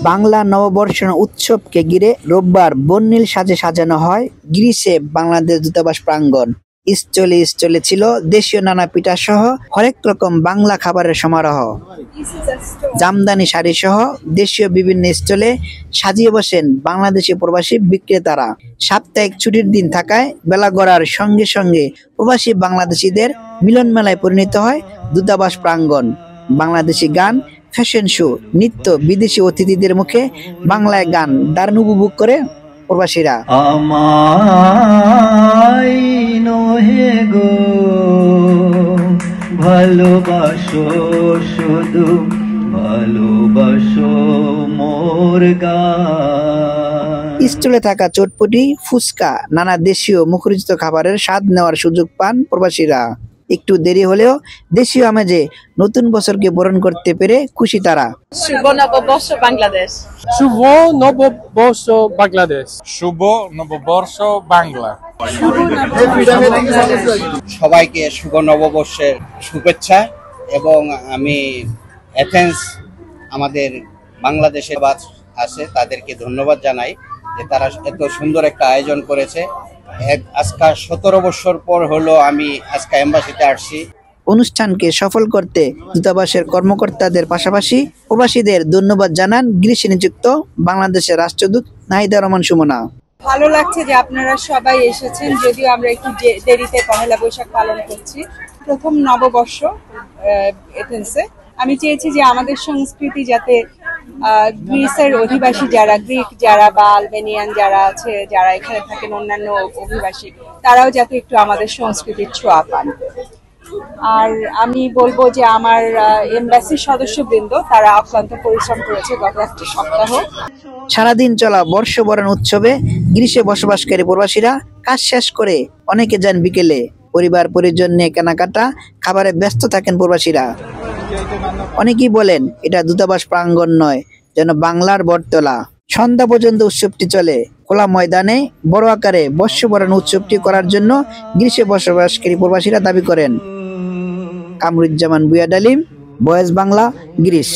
বাংলা নববর্ষের উৎসবকে ঘিরে রোববার বর্ণিল সাজে সাজানো হয় গ্রিসে বাংলাদেশ দূতাবাস প্রাঙ্গণ। স্টলে স্টলে ছিল দেশীয় নানা পিঠা সহ হরেক রকম বাংলা খাবারের সমারোহ। জামদানি শাড়ি সহ দেশীয় বিভিন্ন স্টলে সাজিয়ে বসেন বাংলাদেশি প্রবাসী বিক্রেতারা। সাপ্তাহিক ছুটির দিন থাকায় বেলা গড়ার সঙ্গে সঙ্গে প্রবাসী বাংলাদেশিদের মিলন মেলায় পরিণত হয় দূতাবাস প্রাঙ্গণ। বাংলাদেশি গান, ফ্যাশন শো, নৃত্য, বিদেশি অতিথিদের মুখে বাংলায় গান দারুণ উপভোগ করে প্রবাসীরা। ভালোবাসো শুধু ভালোবাসো মোর গান। স্টলে থাকা চটপটি, ফুচকা, নানা দেশীয় মুখরোচিত খাবারের স্বাদ নেওয়ার সুযোগ পান প্রবাসীরা। একটু দেরি হলেও দেশীয় আমেজে নতুন বছরকে বরণ করতে পেরে খুশি তারা। শুভ নববর্ষ বাংলাদেশ। শুভ নববর্ষ বাংলাদেশ। শুভ নববর্ষ বাংলা। সবাইকে শুভ নববর্ষের শুভেচ্ছা। এবং আমি এথেন্স আমাদের বাংলাদেশের বাস আছে তাদেরকে ধন্যবাদ জানাই যে তারা এত সুন্দর একটা আয়োজন করেছে। আজকে 17 বছর পর হলো আমি আজকে এম্বাসিতে আসছি। অনুষ্ঠানকে সফল করতে দূতাবাসের কর্মকর্তাদের পাশাপাশি প্রবাসীদের ধন্যবাদ জানান গ্রিসে নিযুক্ত বাংলাদেশের রাষ্ট্রদূত নাহিদা রহমান সুমনা। ভালো লাগছে যে আপনারা সবাই এসেছেন, যদিও আমরা একটু দেরিতে পহেলা বৈশাখ পালন করছি। প্রথম নববর্ষ এথেন্সে আমি চেয়েছি যে আমাদের সংস্কৃতি যাতে গ্রিসের অধিবাসী যারা, গ্রিক যারা বা আলবেনিয়ান যারা আছে, যারা এখানে থাকেন অন্যান্য অভিবাসী, তারাও যাতে একটু আমাদের সংস্কৃতির ছোঁয়া পান। আর আমি বলবো যে আমার এমবাসির সদস্যবৃন্দ তারা অক্লান্ত পরিশ্রম করেছে গত একটা সপ্তাহ। সারাদিন চলা বর্ষবরণ উৎসবে গ্রিসে বসবাসকারী প্রবাসীরা কাজ শেষ করে অনেকে যান বিকেলে। পরিবার পরিজন নিয়ে কেনাকাটা, খাবারে ব্যস্ত থাকেন প্রবাসীরা। অনেকেই বলেন এটা দূতাবাস প্রাঙ্গণ নয়, যেন বাংলার বটতলা। সন্ধ্যা পর্যন্ত উৎসবটি চলে। খোলা ময়দানে বড় আকারে বর্ষবরণ উৎসবটি করার জন্য গ্রিসে বসবাসকারী প্রবাসীরা দাবি করেন। কামরুজ্জামান বুয়া ডালিম, ভয়েস বাংলা, গ্রিস।